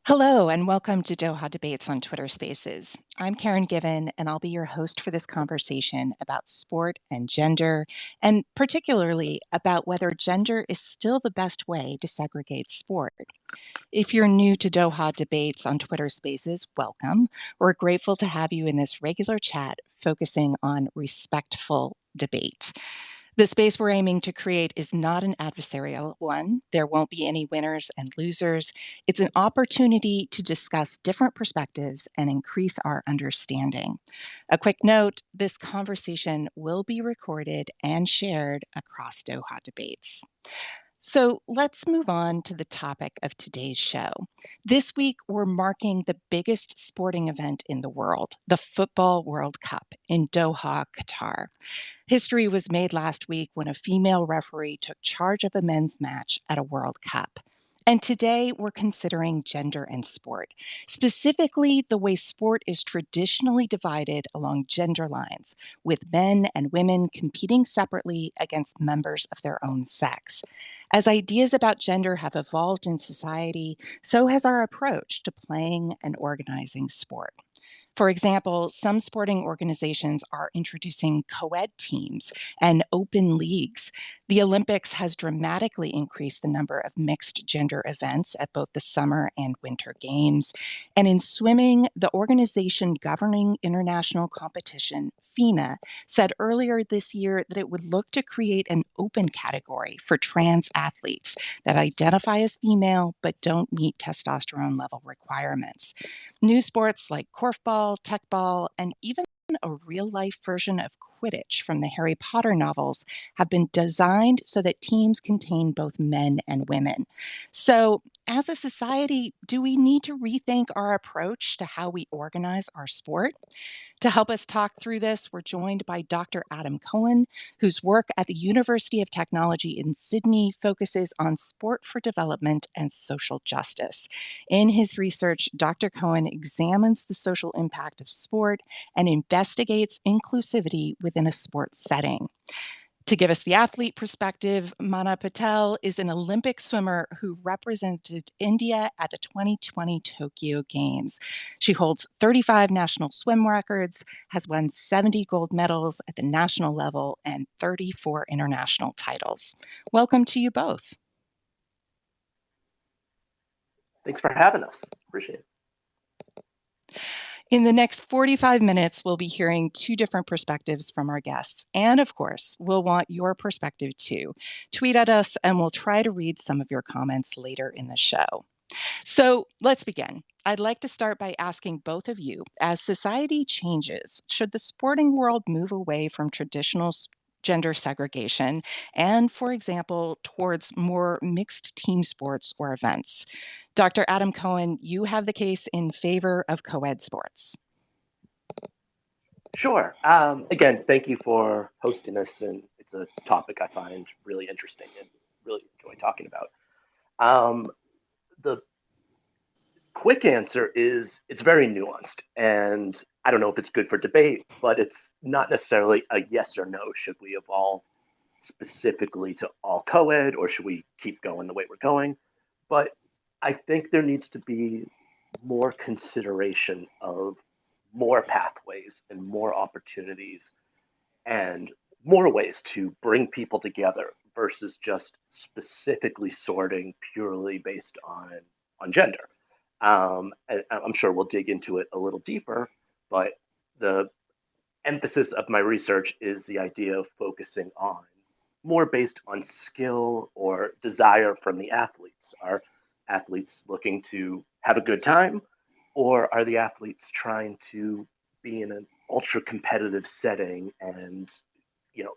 Hello, and welcome to Doha Debates on Twitter Spaces. I'm Karen Given, and I'll be your host for this conversation about sport and gender, and particularly about whether gender is still the best way to segregate sport. If you're new to Doha Debates on Twitter Spaces, welcome. We're grateful to have you in this regular chat focusing on respectful debate. The space we're aiming to create is not an adversarial one. There won't be any winners and losers. It's an opportunity to discuss different perspectives and increase our understanding. A quick note, this conversation will be recorded and shared across Doha Debates. So let's move on to the topic of today's show. This week, we're marking the biggest sporting event in the world, the Football World Cup in Doha, Qatar. History was made last week when a female referee took charge of a men's match at a World Cup. And today we're considering gender and sport, specifically the way sport is traditionally divided along gender lines, with men and women competing separately against members of their own sex. As ideas about gender have evolved in society, so has our approach to playing and organizing sport. For example, some sporting organizations are introducing co-ed teams and open leagues. The Olympics has dramatically increased the number of mixed gender events at both the summer and winter games. And in swimming, the organization governing international competition, FINA, said earlier this year that it would look to create an open category for trans athletes that identify as female but don't meet testosterone level requirements. New sports like korfball, techball, and even a real-life version of Quidditch from the Harry Potter novels have been designed so that teams contain both men and women. So, as a society, do we need to rethink our approach to how we organize our sport? To help us talk through this, we're joined by Dr. Adam Cohen, whose work at the University of Technology in Sydney focuses on sport for development and social justice. In his research, Dr. Cohen examines the social impact of sport and investigates inclusivity within a sports setting. To give us the athlete perspective, Mana Patel is an Olympic swimmer who represented India at the 2020 Tokyo Games. She holds 35 national swim records, has won 70 gold medals at the national level, and 34 international titles. Welcome to you both. Thanks for having us. Appreciate it. In the next 45 minutes, we'll be hearing two different perspectives from our guests. And of course, we'll want your perspective too. Tweet at us and we'll try to read some of your comments later in the show. So let's begin. I'd like to start by asking both of you, as society changes, should the sporting world move away from traditional gender segregation and, for example, towards more mixed team sports or events? Dr. Adam Cohen, you have the case in favor of co-ed sports. Sure. Again, thank you for hosting this, and it's a topic I find really interesting and really enjoy talking about. The quick answer is it's very nuanced, and I don't know if it's good for debate, but it's not necessarily a yes or no. Should we evolve specifically to all co-ed, or should we keep going the way we're going? But I think there needs to be more consideration of more pathways and more opportunities and more ways to bring people together versus just specifically sorting purely based on gender. And I'm sure we'll dig into it a little deeper, but the emphasis of my research is the idea of focusing on more based on skill or desire from the athletes. Are athletes looking to have a good time, or are the athletes trying to be in an ultra competitive setting and you know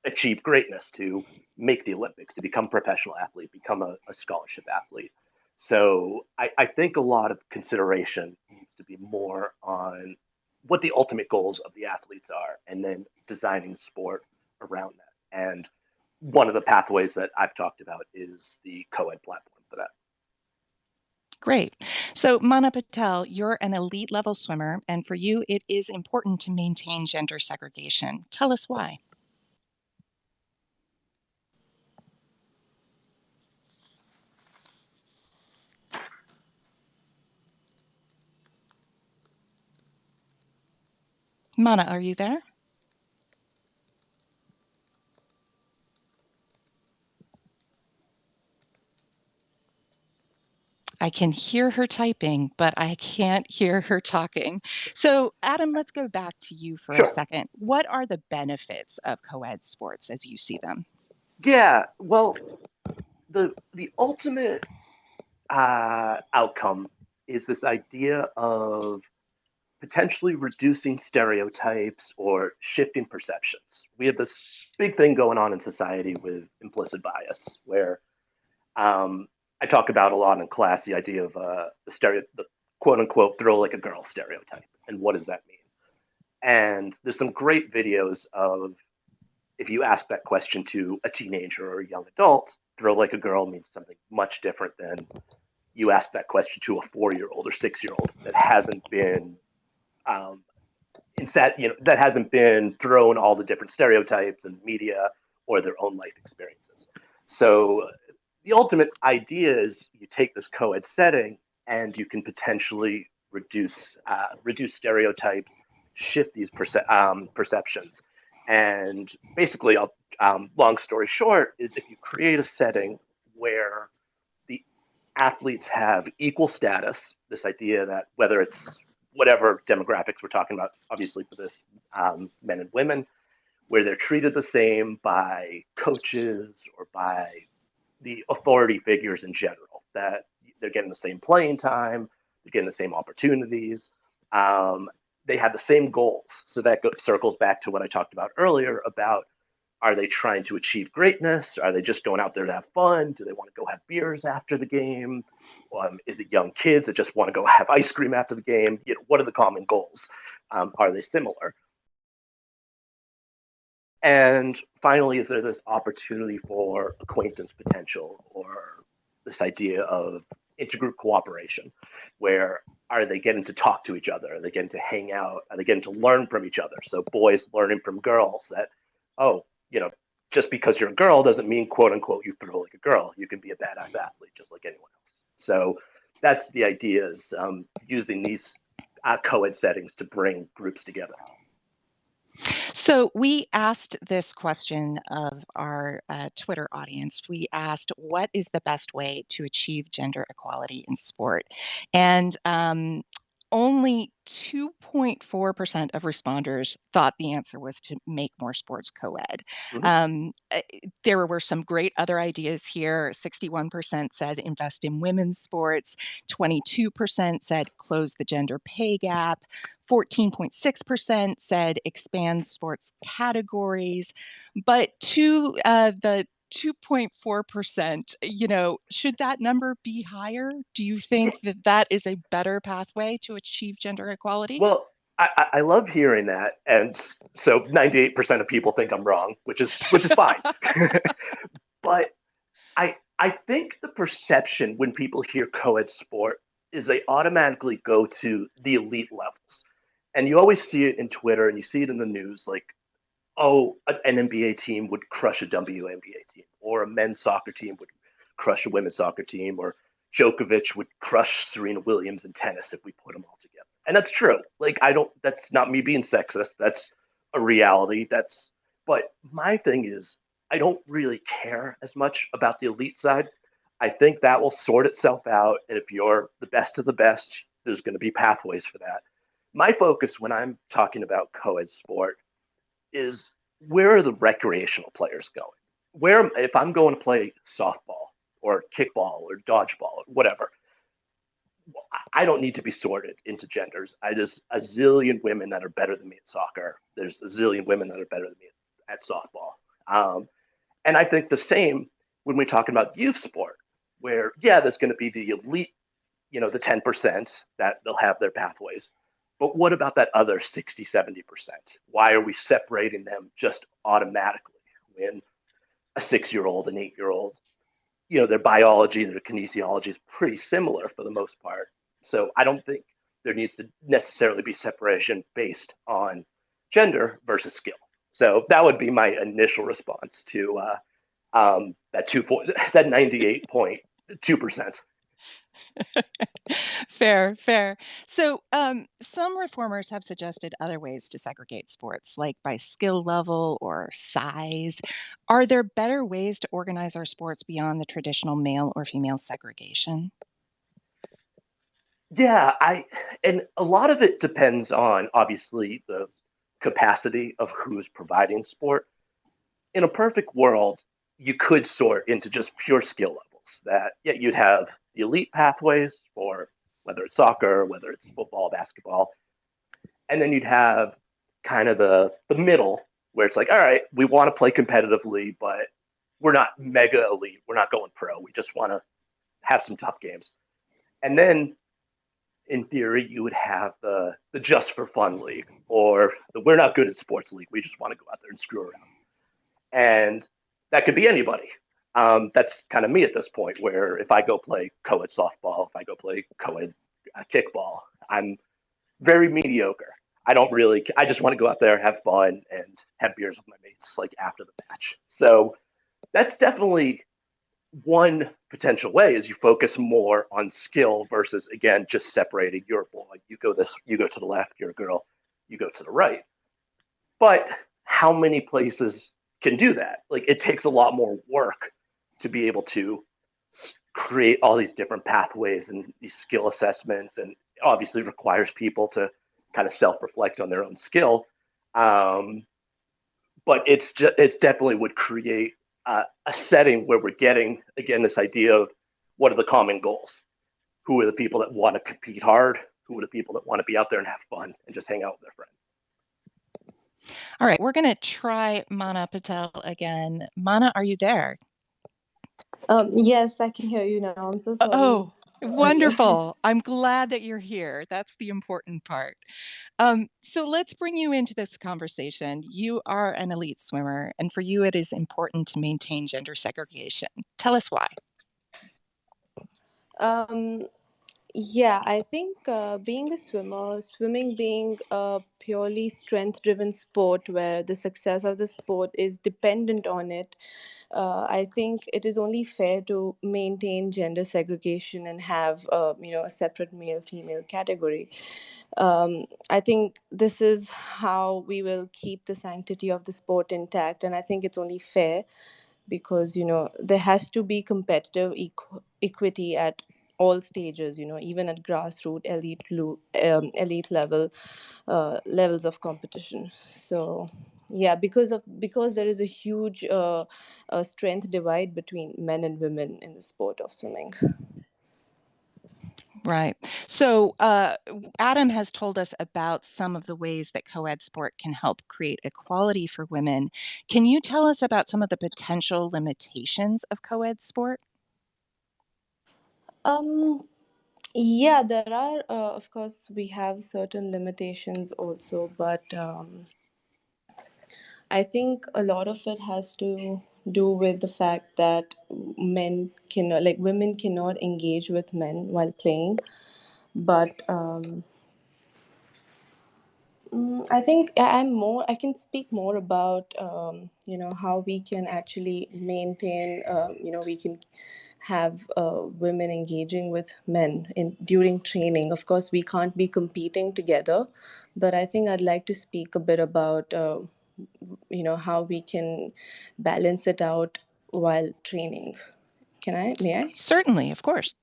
achieve greatness to make the Olympics, to become a professional athlete, become a scholarship athlete? So I think a lot of consideration needs to be more on what the ultimate goals of the athletes are, and then designing sport around that. And one of the pathways that I've talked about is the co-ed platform for that. Great. So, Mana Patel, you're an elite level swimmer, and for you, it is important to maintain gender segregation. Tell us why. Mana, are you there? I can hear her typing, but I can't hear her talking. So, Adam, let's go back to you for a Sure. second. What are the benefits of co-ed sports as you see them? Yeah. Well, the ultimate outcome is this idea of potentially reducing stereotypes or shifting perceptions. We have this big thing going on in society with implicit bias, where um, I talk about a lot in class the idea of the quote unquote throw like a girl stereotype, and what does that mean? And there's some great videos of if you ask that question to a teenager or a young adult, throw like a girl means something much different than you ask that question to a 4-year old or 6-year old that hasn't been um, that hasn't been thrown all the different stereotypes in media or their own life experiences. So the ultimate idea is you take this co-ed setting and you can potentially reduce stereotypes, shift these perceptions, and basically, long story short, is if you create a setting where the athletes have equal status, this idea that whether it's whatever demographics we're talking about, obviously for this, men and women, where they're treated the same by coaches or by the authority figures in general, that they're getting the same playing time, they're getting the same opportunities. Um, they have the same goals. So that circles back to what I talked about earlier about are they trying to achieve greatness? Are they just going out there to have fun? Do they want to go have beers after the game? Is it young kids that just want to go have ice cream after the game? What are the common goals? Are they similar? And finally, is there this opportunity for acquaintance potential or this idea of intergroup cooperation where are they getting to talk to each other? Are they getting to hang out? Are they getting to learn from each other? So boys learning from girls that, oh, just because you're a girl doesn't mean quote unquote you throw like a girl. You can be a badass athlete just like anyone else. So that's the idea is using these co-ed settings to bring groups together. So we asked this question of our Twitter audience. We asked, what is the best way to achieve gender equality in sport? And only 2.4% of responders thought the answer was to make more sports co-ed. Mm-hmm. There were some great other ideas here. 61% said invest in women's sports. 22% said close the gender pay gap. 14.6% said expand sports categories. But to the 2.4%, should that number be higher? Do you think that that is a better pathway to achieve gender equality? Well, I love hearing that, and so 98% of people think I'm wrong, which is fine. But I think the perception when people hear co-ed sport is they automatically go to the elite levels, and you always see it in Twitter and you see it in the news, like oh, an NBA team would crush a WNBA team, or a men's soccer team would crush a women's soccer team, or Djokovic would crush Serena Williams in tennis if we put them all together. And that's true. Like, I don't, that's not me being sexist. That's a reality. But my thing is, I don't really care as much about the elite side. I think that will sort itself out. And if you're the best of the best, there's going to be pathways for that. My focus when I'm talking about co ed sport is where are the recreational players going? Where if I'm going to play softball or kickball or dodgeball or whatever, I don't need to be sorted into genders. There's a zillion women that are better than me at soccer. There's a zillion women that are better than me at softball. And I think the same when we're talking about youth sport, where yeah, there's going to be the elite, the 10% that they'll have their pathways. But what about that other 60, 70%? Why are we separating them just automatically when a 6-year-old, an 8-year-old, their biology, their kinesiology is pretty similar for the most part. So I don't think there needs to necessarily be separation based on gender versus skill. So that would be my initial response to that 98.2%. Fair, fair. So, some reformers have suggested other ways to segregate sports, like by skill level or size. Are there better ways to organize our sports beyond the traditional male or female segregation? Yeah, and a lot of it depends on obviously the capacity of who's providing sport. In a perfect world, you could sort into just pure skill levels. That yeah, you'd have the elite pathways for whether it's soccer, whether it's football, basketball, and then you'd have kind of the middle where it's like, all right, we want to play competitively, but we're not mega elite. We're not going pro. We just want to have some tough games. And then in theory, you would have the just for fun league or the we're not good at sports league. We just want to go out there and screw around. And that could be anybody. That's kind of me at this point, where if I go play co-ed softball, if I go play co-ed kickball, I'm very mediocre. I don't really. I just want to go out there, have fun, and have beers with my mates like after the match. So that's definitely one potential way is you focus more on skill versus again just separating your boy. You go to the left, you're a girl, you go to the right. But how many places can do that? Like it takes a lot more work to be able to create all these different pathways and these skill assessments, and obviously requires people to kind of self-reflect on their own skill. Um, but it definitely would create a setting where we're getting again this idea of what are the common goals? Who are the people that want to compete hard? Who are the people that want to be out there and have fun and just hang out with their friends? All right, we're going to try Mana Patel again. Mana, are you there? Yes, I can hear you now. I'm so sorry Oh, earlier. wonderful. I'm glad that you're here. That's the important part. So let's bring you into this conversation. You are an elite swimmer, and for you, it is important to maintain gender segregation. Tell us why. Um, yeah, I think being a swimmer, swimming being a purely strength driven sport where the success of the sport is dependent on it, I think it is only fair to maintain gender segregation and have, a separate male female category. I think this is how we will keep the sanctity of the sport intact, and I think it's only fair because there has to be competitive equity at all stages, even at grassroots elite level levels of competition. So yeah, because there is a huge strength divide between men and women in the sport of swimming. Right. So, Adam has told us about some of the ways that co-ed sport can help create equality for women. Can you tell us about some of the potential limitations of co-ed sport? um yeah, there are, of course, we have certain limitations also, but I think a lot of it has to do with the fact that women cannot engage with men while playing. But I think I can speak more about, how we can actually maintain, we can have women engaging with men in during training. Of course, we can't be competing together, but I think I'd like to speak a bit about, how we can balance it out while training. May I? Certainly, of course.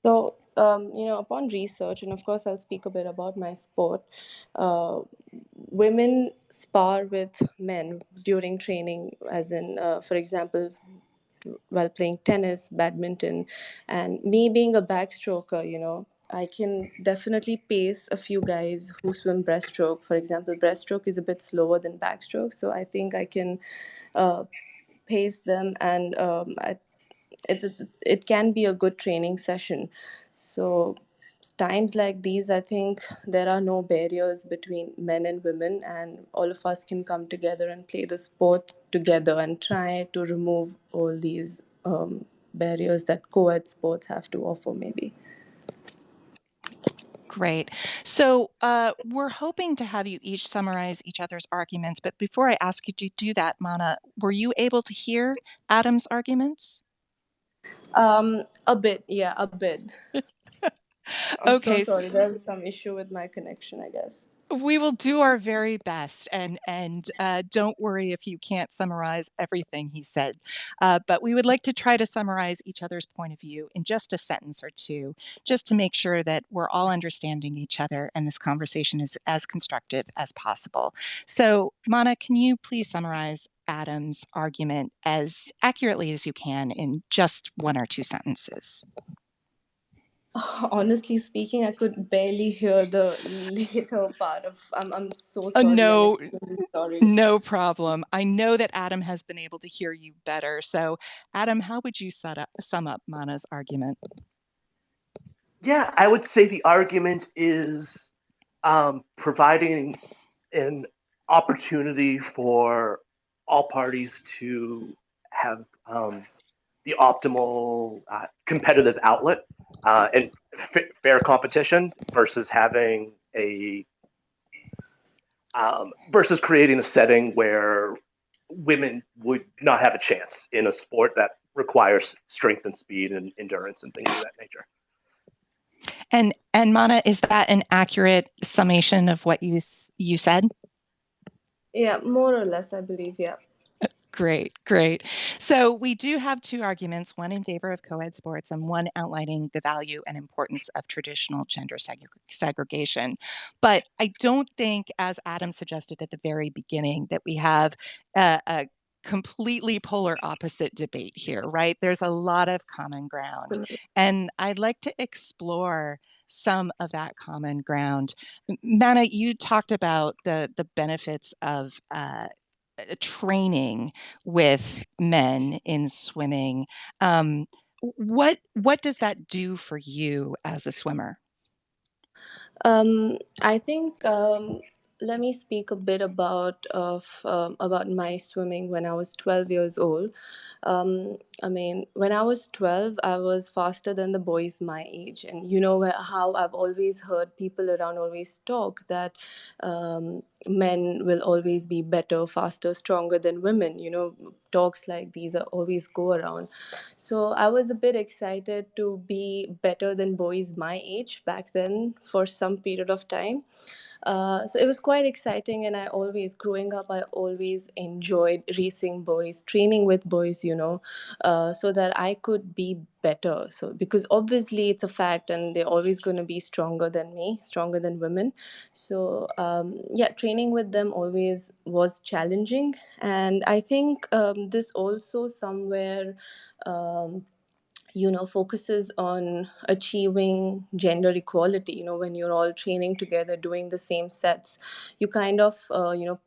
So, upon research, and of course, I'll speak a bit about my sport. Women spar with men during training, as in, for example, while playing tennis, badminton, and me being a backstroker, I can definitely pace a few guys who swim breaststroke. For example, breaststroke is a bit slower than backstroke, so I think I can uh, pace them, and it can be a good training session. So times like these, I think there are no barriers between men and women, and all of us can come together and play the sport together and try to remove all these barriers that co-ed sports have to offer, maybe. Great. So, we're hoping to have you each summarize each other's arguments, but before I ask you to do that, Mana, were you able to hear Adam's arguments? A bit, yeah, a bit. I'm so Okay, sorry. There's some issue with my connection, I guess. we will do our very best, and don't worry if you can't summarize everything he said. But we would like to try to summarize each other's point of view in just a sentence or two, just to make sure that we're all understanding each other and this conversation is as constructive as possible. So, Mana, can you please summarize Adam's argument as accurately as you can in just one or two sentences? Honestly speaking, I could barely hear the later part of. I'm so Uh, sorry. I'm no, extremely sorry. No problem. I know that Adam has been able to hear you better. So, Adam, how would you sum up Mana's argument? Yeah, I would say the argument is providing an opportunity for all parties to have the optimal competitive outlet and fair competition versus having a versus creating a setting where women would not have a chance in a sport that requires strength and speed and endurance and things of that nature. And Mana, is that an accurate summation of what you said? Yeah, more or less, I believe. Yeah. Great, great. So we do have two arguments, one in favor of co-ed sports and one outlining the value and importance of traditional gender segregation. But I don't think, as Adam suggested at the very beginning, that we have a completely polar opposite debate here, right? There's a lot of common ground. And I'd like to explore some of that common ground. Mana, you talked about the benefits of training with men in swimming. What does that do for you as a swimmer? I think let me speak a bit about my swimming when I was 12 years old. I mean, when I was 12, I was faster than the boys my age, and you know how I've always heard people around always talk that men will always be better, faster, stronger than women. You know, talks like these are always go around. So I was a bit excited to be better than boys my age back then for some period of time. So it was quite exciting, and I always, growing up, I always enjoyed racing boys, training with boys, so that I could be better. So, because obviously it's a fact, and they're always going to be stronger than me, stronger than women. So, yeah, training with them always was challenging. And I think this also somewhere. Um, focuses on achieving gender equality. When you're all training together doing the same sets, you kind of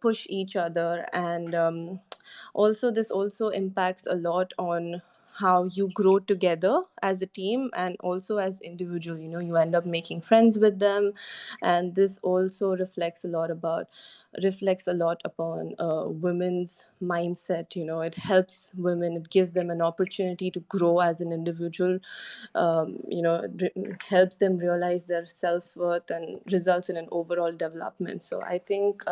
push each other. And also this also impacts a lot on how you grow together as a team and also as individual. You end up making friends with them, and this also reflects a lot upon women's mindset. It helps women, it gives them an opportunity to grow as an individual. Helps them realize their self-worth and results in an overall development. So I think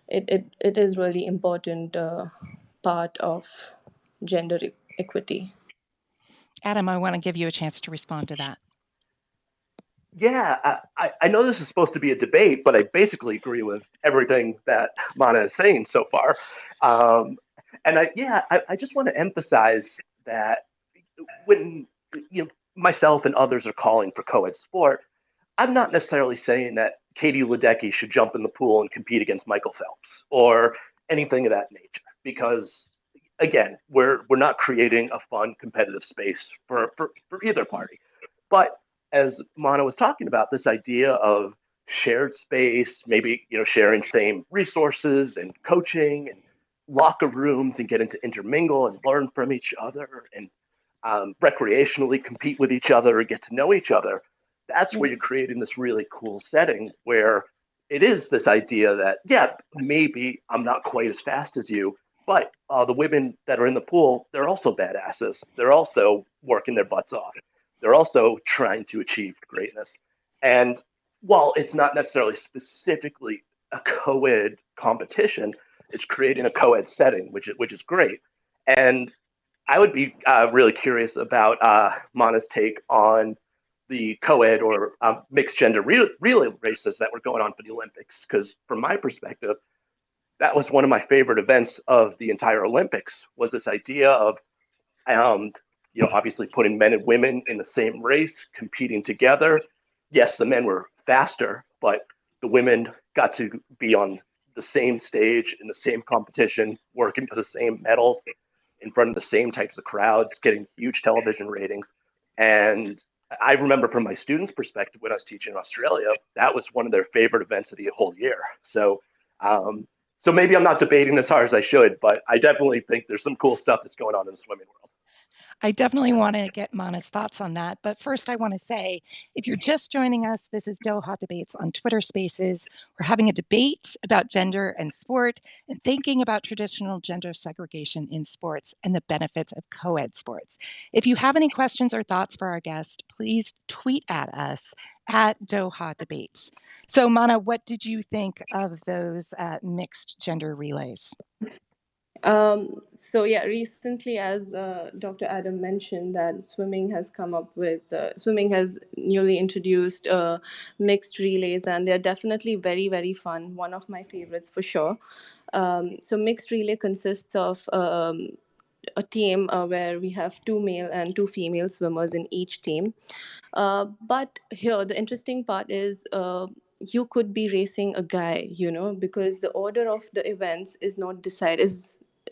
it is really important part of gender equity. Adam, I want to give you a chance to respond to that. Yeah, I know this is supposed to be a debate, but I basically agree with everything that Mana is saying so far. Um, and I just want to emphasize that when myself and others are calling for co-ed sport, I'm not necessarily saying that Katie Ledecky should jump in the pool and compete against Michael Phelps or anything of that nature, because again, we're not creating a fun competitive space for either party. But as Mana was talking about, this idea of shared space, maybe sharing same resources and coaching and locker rooms, and getting to intermingle and learn from each other and recreationally compete with each other and get to know each other. That's where you're creating this really cool setting where it is this idea that, yeah, maybe I'm not quite as fast as you, but the women that are in the pool, they're also badasses. They're also working their butts off. They're also trying to achieve greatness. And while it's not necessarily specifically a co-ed competition, it's creating a co-ed setting, which is great. And I would be really curious about Mana's take on the co-ed or mixed gender relay races that were going on for the Olympics. Because from my perspective, that was one of my favorite events of the entire Olympics. Was this idea of um, obviously putting men and women in the same race, competing together. Yes, the men were faster, but the women got to be on the same stage in the same competition, working for the same medals in front of the same types of crowds, getting huge television ratings. And I remember from my students' perspective when I was teaching in Australia, that was one of their favorite events of the whole year. Um, so maybe I'm not debating as hard as I should, but I definitely think there's some cool stuff that's going on in the swimming world. I definitely want to get Mana's thoughts on that. But first, I want to say if you're just joining us, this is Doha Debates on Twitter Spaces. We're having a debate about gender and sport and thinking about traditional gender segregation in sports and the benefits of co ed sports. If you have any questions or thoughts for our guest, please tweet at us at Doha Debates. So, Mana, what did you think of those mixed gender relays? So yeah, recently, as Dr. Adam mentioned, that swimming has newly introduced mixed relays, and they're definitely very, very fun. One of my favorites for sure. So mixed relay consists of a team where we have two male and two female swimmers in each team. But here, the interesting part is you could be racing a guy, because the order of the events is not decided,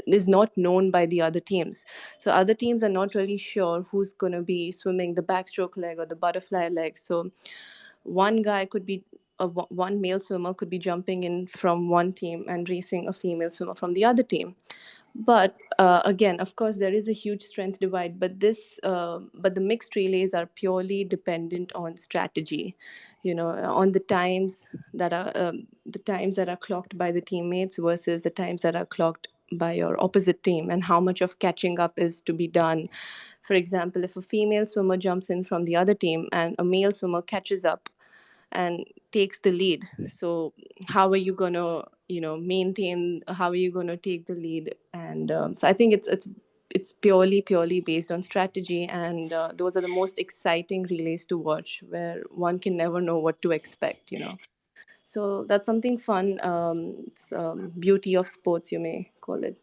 is not known by the other teams. So other teams are not really sure who's going to be swimming the backstroke leg or the butterfly leg. So one guy could be one male swimmer could be jumping in from one team and racing a female swimmer from the other team. But again, of course, there is a huge strength divide. But the mixed relays are purely dependent on strategy, on the times that are clocked by the teammates versus the times that are clocked by your opposite team, and how much of catching up is to be done. For example, if a female swimmer jumps in from the other team and a male swimmer catches up and takes the lead, so how are you going to maintain, how are you going to take the lead? And so I think it's purely based on strategy, and those are the most exciting relays to watch, where one can never know what to expect. So that's something fun. It's beauty of sports, you may call it.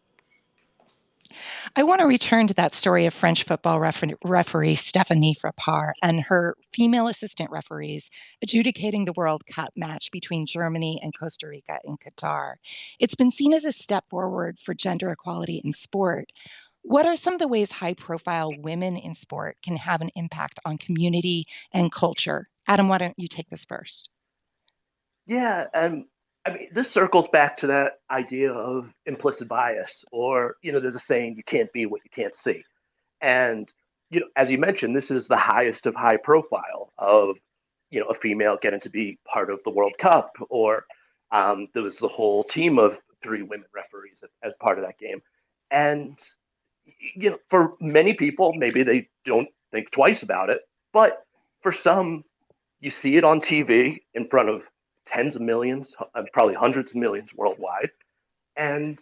I want to return to that story of French football referee Stephanie Frappart and her female assistant referees adjudicating the World Cup match between Germany and Costa Rica in Qatar. It's been seen as a step forward for gender equality in sport. What are some of the ways high profile women in sport can have an impact on community and culture? Adam, why don't you take this first? Yeah, I mean, this circles back to that idea of implicit bias, or there's a saying, you can't be what you can't see. And as you mentioned, this is the highest of high profile of a female getting to be part of the World Cup, or there was the whole team of three women referees as part of that game. And for many people, maybe they don't think twice about it, but for some, you see it on TV in front of tens of millions, probably hundreds of millions worldwide, and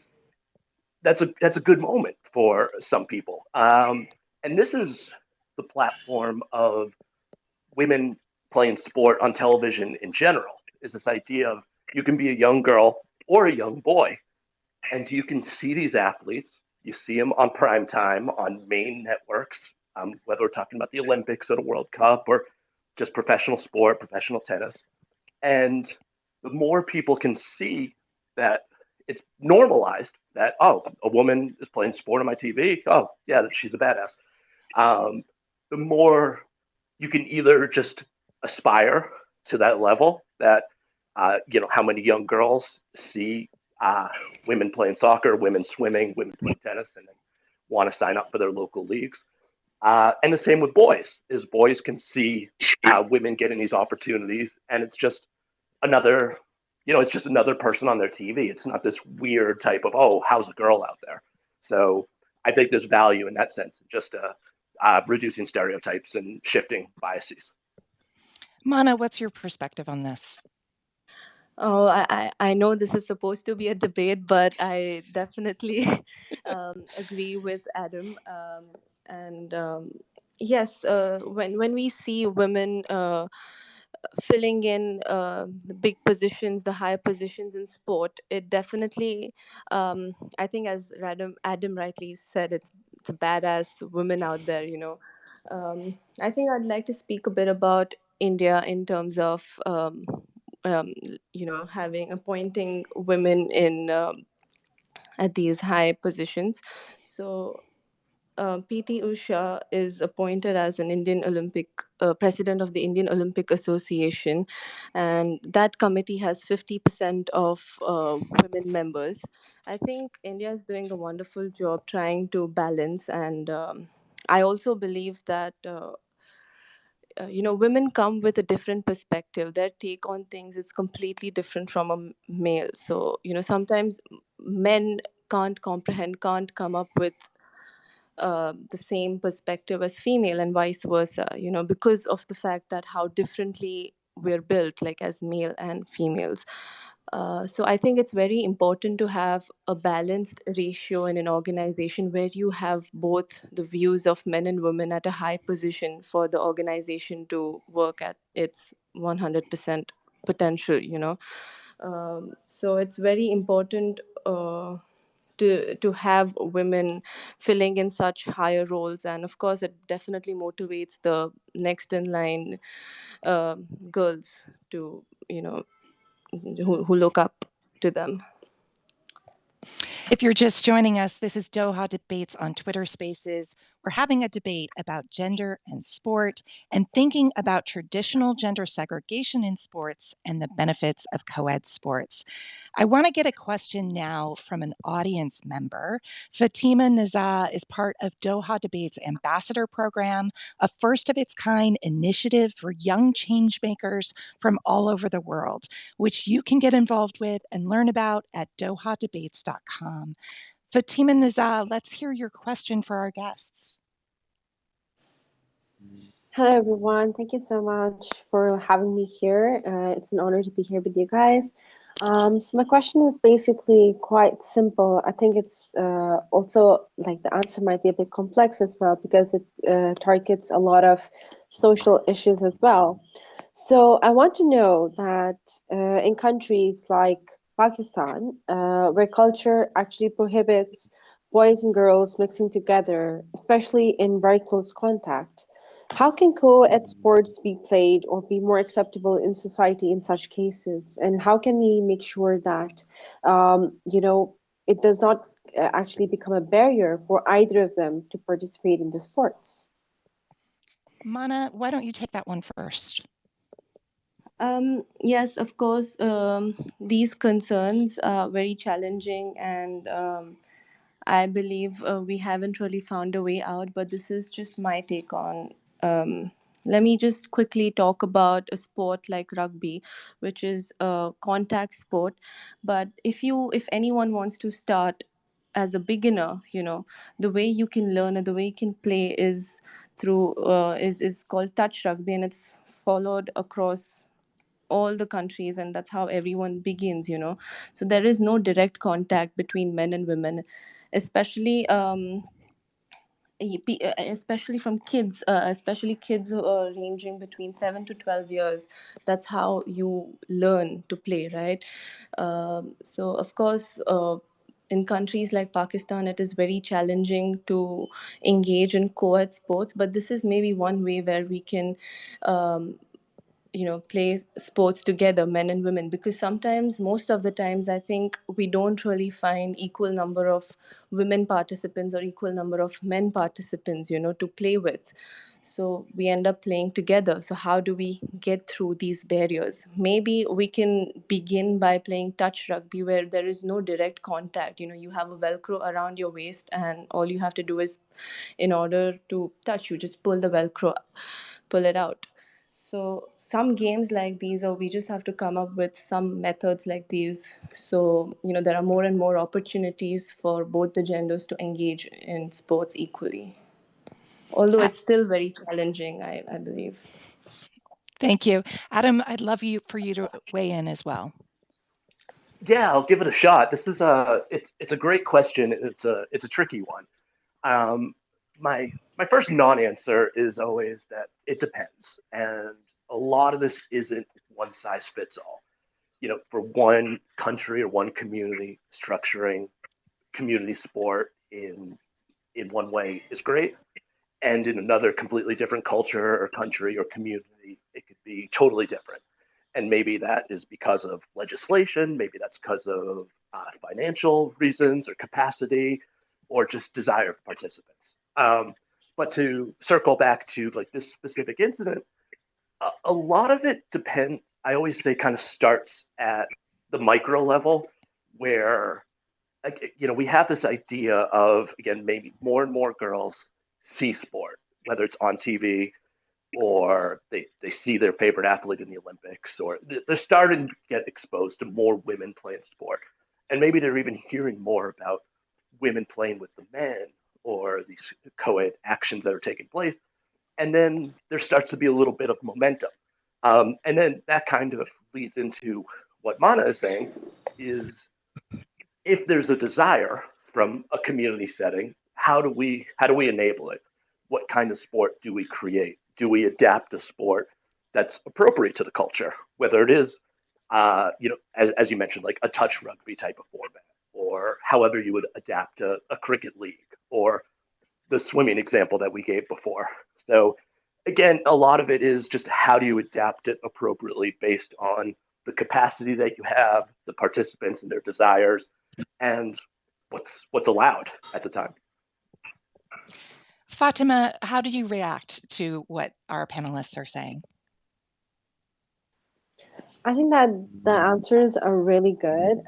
that's a good moment for some people. And this is the platform of women playing sport on television in general. Is this idea of you can be a young girl or a young boy, and you can see these athletes. You see them on prime time on main networks, whether we're talking about the Olympics or the World Cup or just professional sport, professional tennis. And the more people can see that it's normalized that, oh, a woman is playing sport on my TV. Oh, yeah, she's a badass. Um, the more you can either just aspire to that level that, how many young girls see women playing soccer, women swimming, women playing tennis, and then want to sign up for their local leagues. And the same with boys, is boys can see women getting these opportunities, and another, it's just another person on their TV. It's not this weird type of, oh, how's the girl out there? So I think there's value in that sense, just reducing stereotypes and shifting biases. Mana, what's your perspective on this? Oh, I know this is supposed to be a debate, but I definitely agree with Adam. And yes, when we see women filling in the big positions, the higher positions in sport, it definitely, I think, as Adam rightly said, it's a badass women out there. I think I'd like to speak a bit about India in terms of um, having appointing women in at these high positions. So PT Usha is appointed as an Indian Olympic president of the Indian Olympic Association, and that committee has 50% of women members. I think India is doing a wonderful job trying to balance, and I also believe that. Women come with a different perspective. Their take on things is completely different from a male. So sometimes men can't come up with the same perspective as female, and vice versa, because of the fact that how differently we're built, like as male and females. So I think it's very important to have a balanced ratio in an organization where you have both the views of men and women at a high position for the organization to work at its 100% potential. So it's very important to have women filling in such higher roles, and of course it definitely motivates the next in line uh, girls to who look up to them. If you're just joining us, this is Doha Debates on Twitter Spaces. We're having a debate about gender and sport and thinking about traditional gender segregation in sports and the benefits of co-ed sports. I want to get a question now from an audience member. Fatima Nizah is part of Doha Debates Ambassador Program, a first of its kind initiative for young change makers from all over the world, which you can get involved with and learn about at dohadebates.com. Fatima Nizah, let's hear your question for our guests. Hello, everyone. Thank you so much for having me here. It's an honor to be here with you guys. So my question is basically quite simple. I think it's also like the answer might be a bit complex as well because it targets a lot of social issues as well. So I want to know that in countries like Pakistan, where culture actually prohibits boys and girls mixing together, especially in very close contact, how can co-ed sports be played or be more acceptable in society in such cases? And how can we make sure that, it does not actually become a barrier for either of them to participate in the sports? Mana, why don't you take that one first? Yes, of course. These concerns are very challenging, and I believe we haven't really found a way out. But this is just my take on. Let me just quickly talk about a sport like rugby, which is a contact sport. But if anyone wants to start as a beginner, the way you can learn and the way you can play is through is called touch rugby, and it's followed across all the countries, and that's how everyone begins. So there is no direct contact between men and women, especially especially from kids, especially kids who are ranging between 7 to 12 years. That's how you learn to play, right? So of course, in countries like Pakistan, it is very challenging to engage in co-ed sports, but this is maybe one way where we can um, play sports together, men and women, because sometimes, most of the times, I think we don't really find equal number of women participants or equal number of men participants to play with. So we end up playing together. So how do we get through these barriers? Maybe we can begin by playing touch rugby, where there is no direct contact. You have a velcro around your waist, and all you have to do is, in order to touch, you just pull the velcro, pull it out. So some games like these, or we just have to come up with some methods like these. So there are more and more opportunities for both the genders to engage in sports equally, although it's still very challenging, I believe. Thank you. Adam, I'd love for you to weigh in as well. Yeah, I'll give it a shot. This is it's a great question. It's a tricky one. Um, my first non-answer is always that it depends, and a lot of this isn't one size fits all. You know, for one country or one community, structuring community sport in one way is great, and in another completely different culture or country or community, it could be totally different. And maybe that is because of legislation, maybe that's because of financial reasons or capacity or just desire of participants. But to circle back to like this specific incident, a lot of it depends. I always say kind of starts at the micro level where we have this idea of, again, maybe more and more girls see sport, whether it's on TV or they see their favorite athlete in the Olympics, or they're starting to get exposed to more women playing sport. And maybe they're even hearing more about women playing with the men or these co-ed actions that are taking place. And then there starts to be a little bit of momentum. And then that kind of leads into what Mana is saying is, if there's a desire from a community setting, how do we enable it? What kind of sport do we create? Do we adapt a sport that's appropriate to the culture? Whether it is, as you mentioned, like a touch rugby type of format, or however you would adapt a cricket league, or the swimming example that we gave before. So again, a lot of it is just how do you adapt it appropriately based on the capacity that you have, the participants and their desires, and what's allowed at the time. Fatima, how do you react to what our panelists are saying? I think that the answers are really good.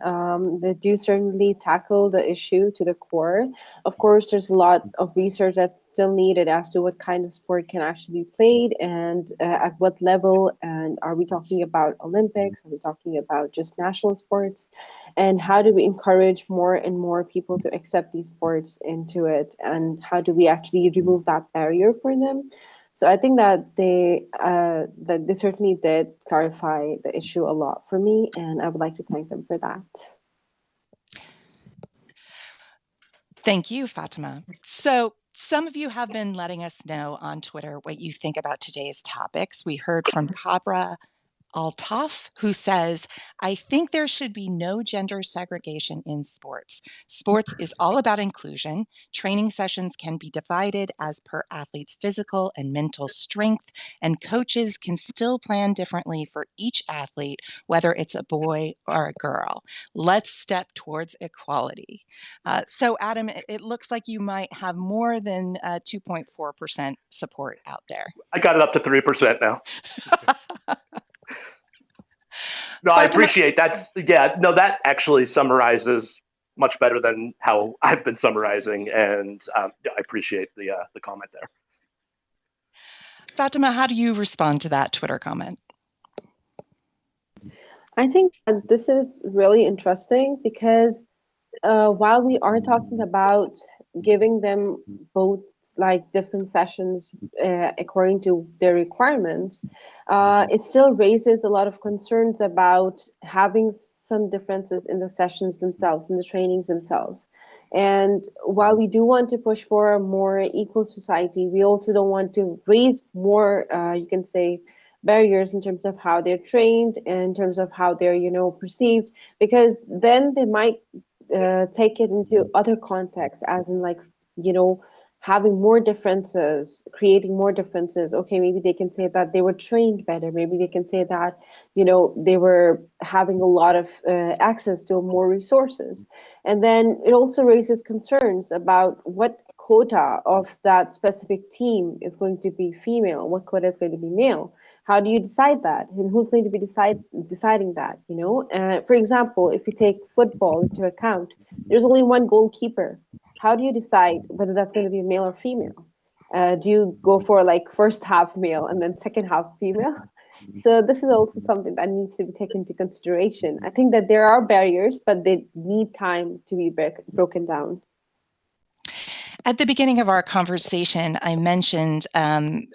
They do certainly tackle the issue to the core. Of course, there's a lot of research that's still needed as to what kind of sport can actually be played and at what level. And are we talking about Olympics? Are we talking about just national sports? And how do we encourage more and more people to accept these sports into it? And how do we actually remove that barrier for them? So I think that they certainly did clarify the issue a lot for me, and I would like to thank them for that. Thank you, Fatima. So some of you have been letting us know on Twitter what you think about today's topics. We heard from Cabra Altaf, who says, I think there should be no gender segregation in sports. Sports is all about inclusion. Training sessions can be divided as per athletes' physical and mental strength, and coaches can still plan differently for each athlete, whether it's a boy or a girl. Let's step towards equality. So, Adam, it looks like you might have more than 2.4% support out there. I got it up to 3% now. No, I Fatima, appreciate that's yeah. No, that actually summarizes much better than how I've been summarizing, and I appreciate the comment there. Fatima, how do you respond to that Twitter comment? I think that this is really interesting because while we are talking about giving them both like different sessions according to their requirements, it still raises a lot of concerns about having some differences in the sessions themselves, in the trainings themselves. And while we do want to push for a more equal society, we also don't want to raise more, you can say, barriers in terms of how they're trained, in terms of how they're, perceived, because then they might take it into other contexts, as in like, having more differences, creating more differences. Okay, maybe they can say that they were trained better. Maybe they can say that, they were having a lot of access to more resources. And then it also raises concerns about what quota of that specific team is going to be female, what quota is going to be male. How do you decide that? And who's going to be deciding that? For example, if you take football into account, there's only one goalkeeper. How do you decide whether that's going to be male or female? Do you go for like first half male and then second half female? So this is also something that needs to be taken into consideration. I think that there are barriers, but they need time to be broken down. At the beginning of our conversation, I mentioned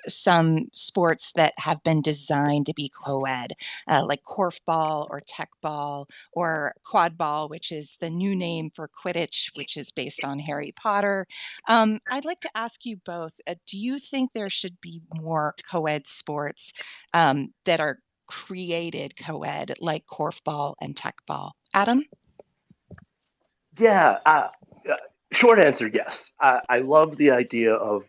some sports that have been designed to be co-ed, like korfball or techball or quadball, which is the new name for Quidditch, which is based on Harry Potter. I'd like to ask you both, do you think there should be more co-ed sports that are created co-ed, like korfball and techball? Adam? Yeah, short answer, yes. I love the idea of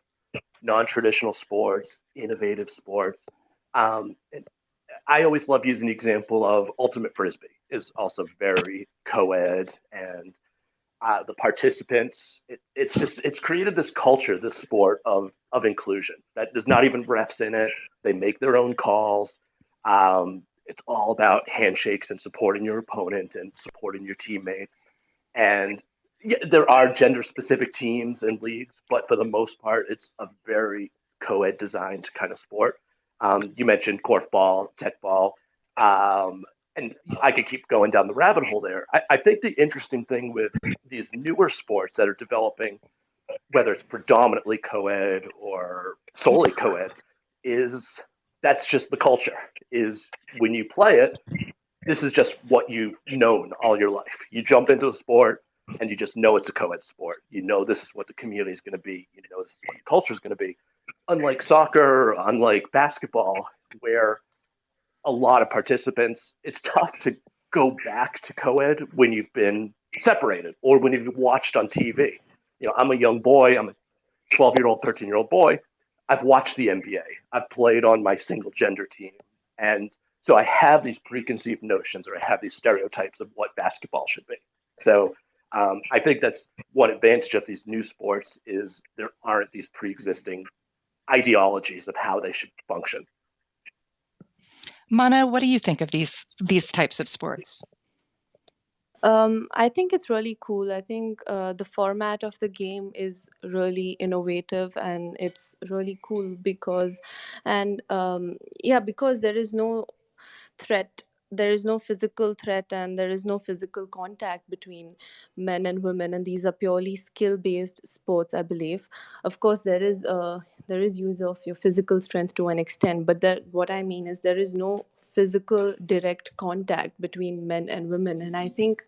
non-traditional sports, innovative sports. And I always love using the example of ultimate frisbee is also very co-ed, and the participants. It's created this culture, this sport of inclusion that there's not even refs in it. They make their own calls. It's all about handshakes and supporting your opponent and supporting your teammates. And yeah, there are gender specific teams and leagues, but for the most part, it's a very co-ed designed kind of sport. You mentioned korfball, techball, um, and I could keep going down the rabbit hole there. I think the interesting thing with these newer sports that are developing, whether it's predominantly co-ed or solely co-ed, is that's just the culture. Is when you play it, this is just what you've known all your life. You jump into a sport and you just know it's a co-ed sport. You know this is what the community is going to be. You know this is what the culture is going to be. Unlike soccer, unlike basketball, where a lot of participants, it's tough to go back to co-ed when you've been separated or when you've watched on TV. You know, I'm a young boy. I'm a 12-year-old, 13-year-old boy. I've watched the NBA. I've played on my single gender team. And so I have these preconceived notions or I have these stereotypes of what basketball should be. So I think that's one advantage of these new sports is there aren't these pre-existing ideologies of how they should function. Mana, what do you think of these types of sports? I think it's really cool. I think the format of the game is really innovative and it's really cool because, and yeah, because there is no threat. There is no physical threat and there is no physical contact between men and women, and these are purely skill-based sports, I believe. Of course, there is use of your physical strength to an extent, but that what I mean is there is no physical direct contact between men and women, and I think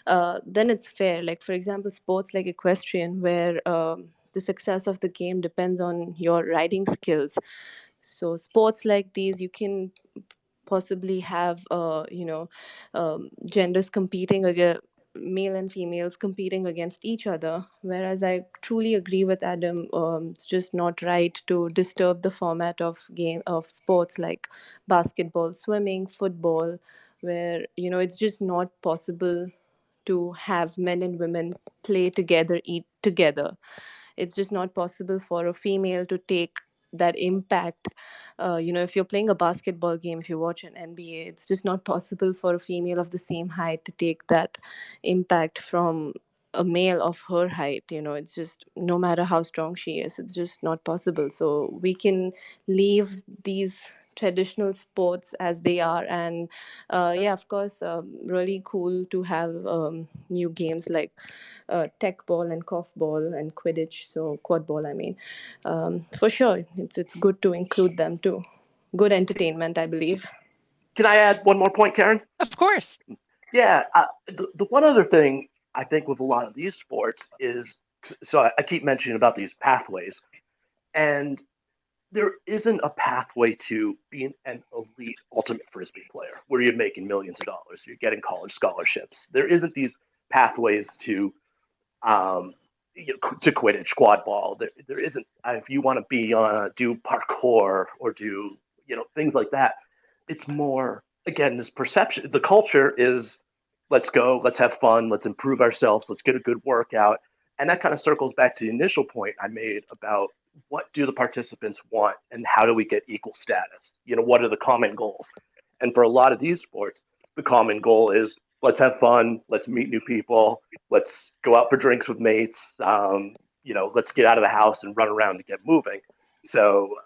then it's fair. Like for example, sports like equestrian, where the success of the game depends on your riding skills. So sports like these, you can possibly have genders competing against male and females competing against each other, whereas I truly agree with Adam. It's just not right to disturb the format of game of sports like basketball, swimming, football, where it's just not possible to have men and women play together, eat together. It's just not possible for a female to take that impact. If you're playing a basketball game, if you watch an NBA, it's just not possible for a female of the same height to take that impact from a male of her height. It's just, no matter how strong she is, it's just not possible. So we can leave these traditional sports as they are, and yeah, of course, really cool to have new games like tech ball and korf ball and quidditch, so quad ball, I mean. For sure, it's good to include them too. Good entertainment, I believe. Can I add one more point, Karen? Of course. Yeah, the one other thing I think with a lot of these sports is so I keep mentioning about these pathways, and there isn't a pathway to being an elite ultimate frisbee player where you're making millions of dollars, you're getting college scholarships. There isn't these pathways um, to Quidditch, quad ball. There isn't. If you want to be do parkour or do things like that, it's more again this perception. The culture is let's go, let's have fun, let's improve ourselves, let's get a good workout, and that kind of circles back to the initial point I made about what do the participants want and how do we get equal status? What are the common goals? And for a lot of these sports, the common goal is let's have fun, let's meet new people, let's go out for drinks with mates, let's get out of the house and run around and get moving. So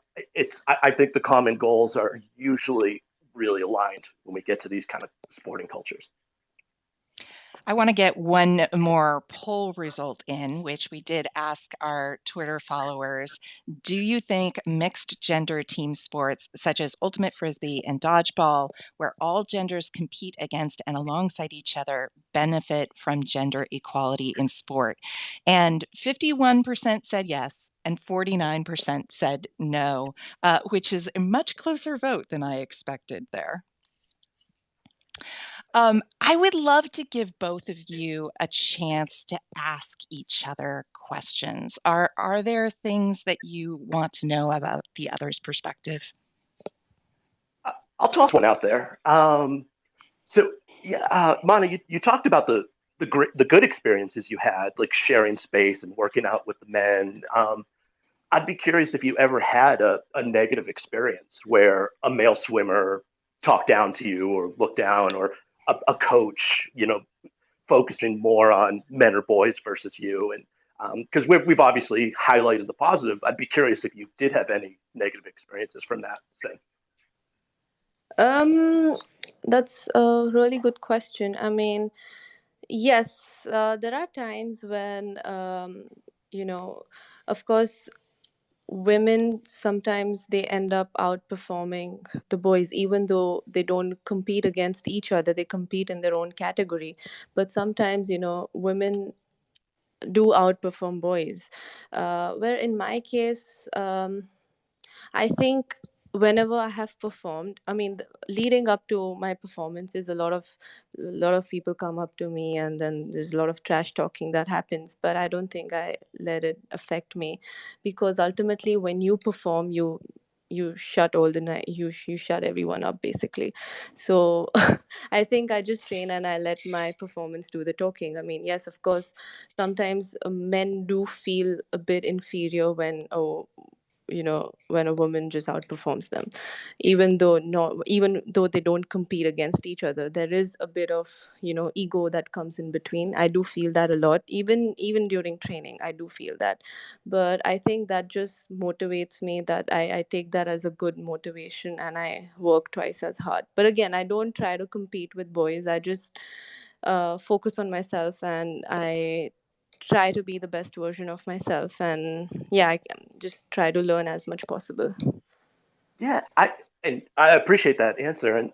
I think the common goals are usually really aligned when we get to these kind of sporting cultures. I want to get one more poll result in, which we did ask our Twitter followers. Do you think mixed gender team sports, such as Ultimate Frisbee and Dodgeball, where all genders compete against and alongside each other, benefit from gender equality in sport? And 51% said yes, and 49% said no, which is a much closer vote than I expected there. I would love to give both of you a chance to ask each other questions. Are there things that you want to know about the other's perspective? I'll toss one out there. So yeah, Mana, you talked about the good experiences you had, like sharing space and working out with the men. I'd be curious if you ever had a negative experience where a male swimmer talked down to you or looked down, or a coach, focusing more on men or boys versus you. And because we've obviously highlighted the positive, I'd be curious if you did have any negative experiences from that thing. That's a really good question. I mean, yes, there are times when, you know, of course, women sometimes they end up outperforming the boys, even though they don't compete against each other, they compete in their own category. But sometimes, women do outperform boys. Where in my case, I think whenever I have performed, I mean, leading up to my performances, a lot of people come up to me, and then there's a lot of trash talking that happens. But I don't think I let it affect me, because ultimately, when you perform, you shut all the night. You shut everyone up basically. So I think I just train and I let my performance do the talking. I mean, yes, of course, sometimes men do feel a bit inferior when, when a woman just outperforms them, even though they don't compete against each other. There is a bit of, ego that comes in between. I do feel that a lot, even during training. I do feel that, but I think that just motivates me, that I take that as a good motivation, and I work twice as hard. But again, I don't try to compete with boys. I just focus on myself, and I try to be the best version of myself. And yeah, I can just try to learn as much possible. Yeah, I appreciate that answer, and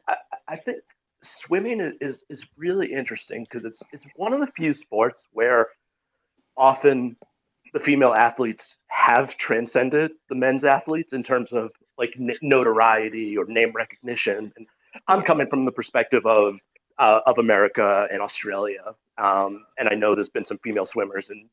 I think swimming is really interesting because it's one of the few sports where often the female athletes have transcended the men's athletes in terms of like notoriety or name recognition. And I'm Yeah. coming from the perspective of America and Australia, and I know there's been some female swimmers in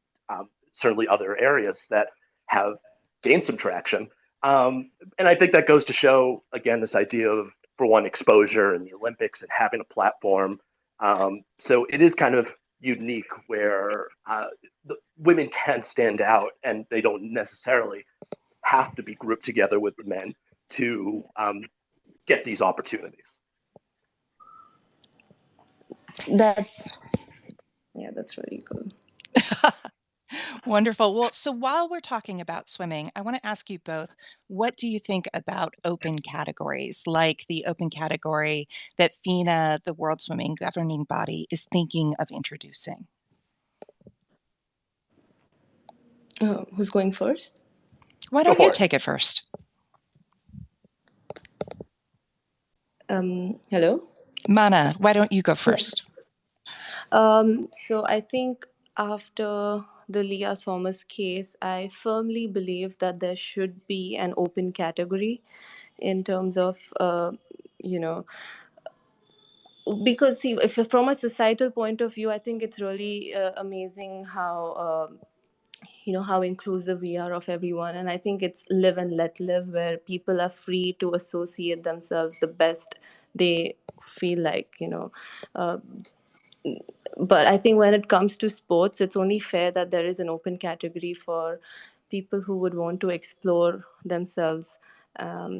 certainly other areas that have gained some traction. And I think that goes to show again this idea of, for one, exposure in the Olympics and having a platform. So it is kind of unique where the women can stand out, and they don't necessarily have to be grouped together with the men to get these opportunities. That's that's really cool. Wonderful. Well, so while we're talking about swimming, I want to ask you both, what do you think about open categories, like the open category that FINA, the World Swimming Governing Body, is thinking of introducing? Who's going first? Why Go don't you for it. take it first? Hello. Mana, why don't you go Yeah. first? So I think after the Leah Thomas case, I firmly believe that there should be an open category in terms of, you know, because see, if from a societal point of view, I think it's really amazing how. How inclusive we are of everyone, and I think it's live and let live, where people are free to associate themselves the best they feel like. Uh, but I think when it comes to sports, it's only fair that there is an open category for people who would want to explore themselves.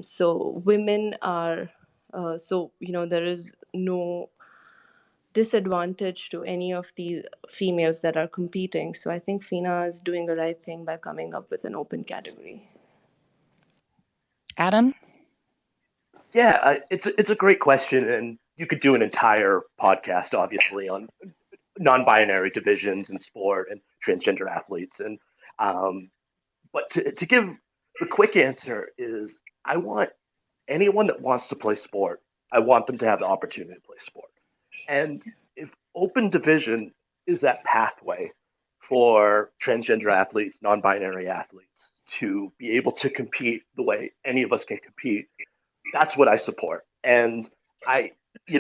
So women are, there is no disadvantage to any of the females that are competing. So I think FINA is doing the right thing by coming up with an open category. Adam? Yeah, it's a great question, and you could do an entire podcast, obviously, on non-binary divisions in sport and transgender athletes. And but to give the quick answer is I want anyone that wants to play sport, I want them to have the opportunity to play sport. And if open division is that pathway for transgender athletes, non-binary athletes to be able to compete the way any of us can compete, that's what I support. And I,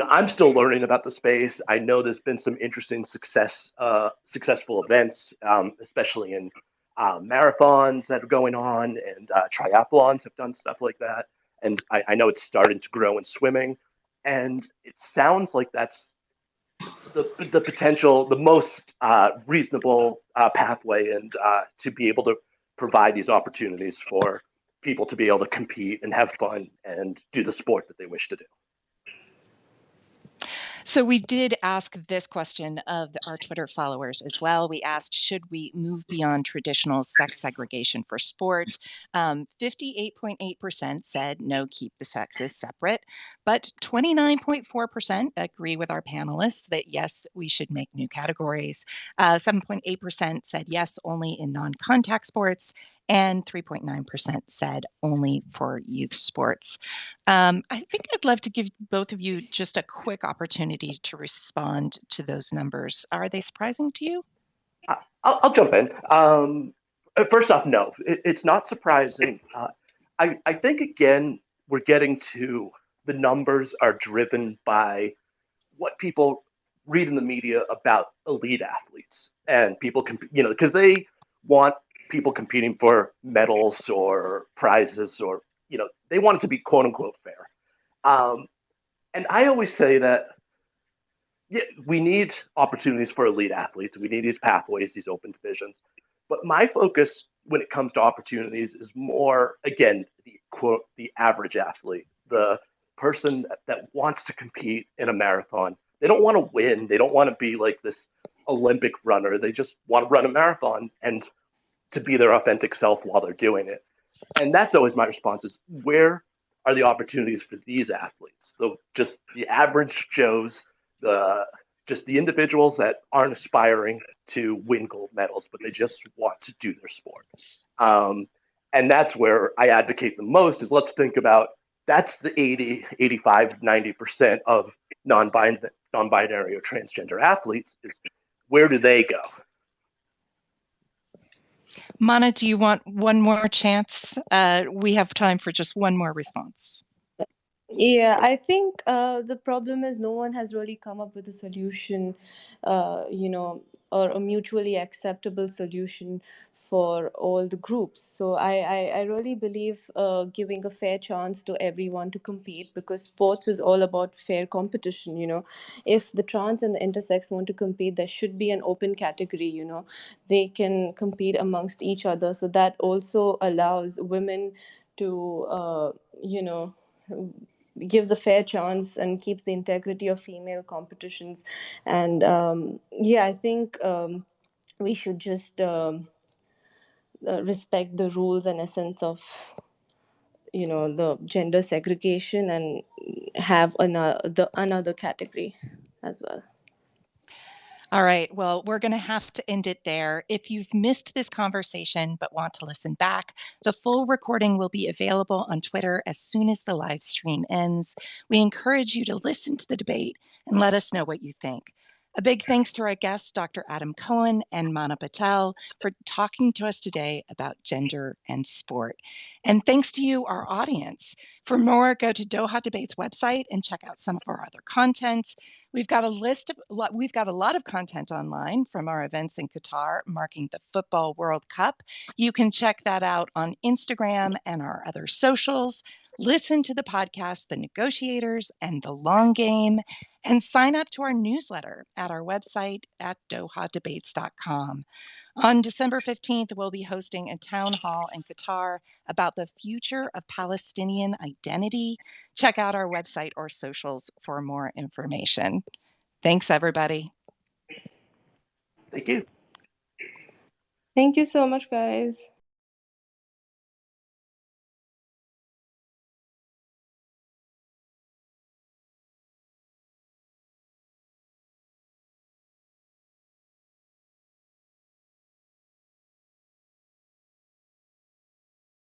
I'm still learning about the space. I know there's been some interesting successful events, especially in marathons that are going on, and triathlons have done stuff like that. And I know it's starting to grow in swimming, and it sounds like that's the potential, the most reasonable pathway, and to be able to provide these opportunities for people to be able to compete and have fun and do the sport that they wish to do. So we did ask this question of our Twitter followers as well. We asked, should we move beyond traditional sex segregation for sport? 58.8% said no, keep the sexes separate, but 29.4% agree with our panelists that yes, we should make new categories. 7.8% said yes, only in non-contact sports, and 3.9% said only for youth sports. I think I'd love to give both of you just a quick opportunity to respond to those numbers. Are they surprising to you? I'll jump in. First off, no, it's not surprising. I think, again, we're getting to the numbers are driven by what people read in the media about elite athletes, and people can, because they want people competing for medals or prizes, or they want it to be quote unquote fair. And I always say that, yeah, we need opportunities for elite athletes. We need these pathways, these open divisions. But my focus when it comes to opportunities is more, again, the average athlete, the person that wants to compete in a marathon. They don't want to win. They don't want to be like this Olympic runner. They just want to run a marathon and to be their authentic self while they're doing it. And that's always my response is, where are the opportunities for these athletes? So just the average Joes, the just the individuals that aren't aspiring to win gold medals, but they just want to do their sport. And that's where I advocate the most is, let's think about, that's the 80, 85, 90% of non-binary or transgender athletes, is where do they go? Mana, do you want one more chance? We have time for just one more response. Yeah, I think the problem is no one has really come up with a solution, you know, or a mutually acceptable solution for all the groups. So I really believe giving a fair chance to everyone to compete, because sports is all about fair competition, you know. If the trans and the intersex want to compete, there should be an open category, you know. They can compete amongst each other. So that also allows women to, you know, gives a fair chance and keeps the integrity of female competitions. And yeah, I think we should just respect the rules and essence of, you know, the gender segregation, and have another category as well. All right. Well, we're going to have to end it there. If you've missed this conversation but want to listen back, the full recording will be available on Twitter as soon as the live stream ends. We encourage you to listen to the debate and let us know what you think. A big thanks to our guests, Dr. Adam Cohen and Mana Patel, for talking to us today about gender and sport. And thanks to you, our audience. For more, go to Doha Debates website and check out some of our other content. We've got a lot of content online from our events in Qatar marking the Football World Cup. You can check that out on Instagram and our other socials. Listen to the podcast, The Negotiators and The Long Game, and sign up to our newsletter at our website at dohadebates.com. On December 15th, we'll be hosting a town hall in Qatar about the future of Palestinian identity. Check out our website or socials for more information. Thanks, everybody. Thank you. Thank you so much, guys.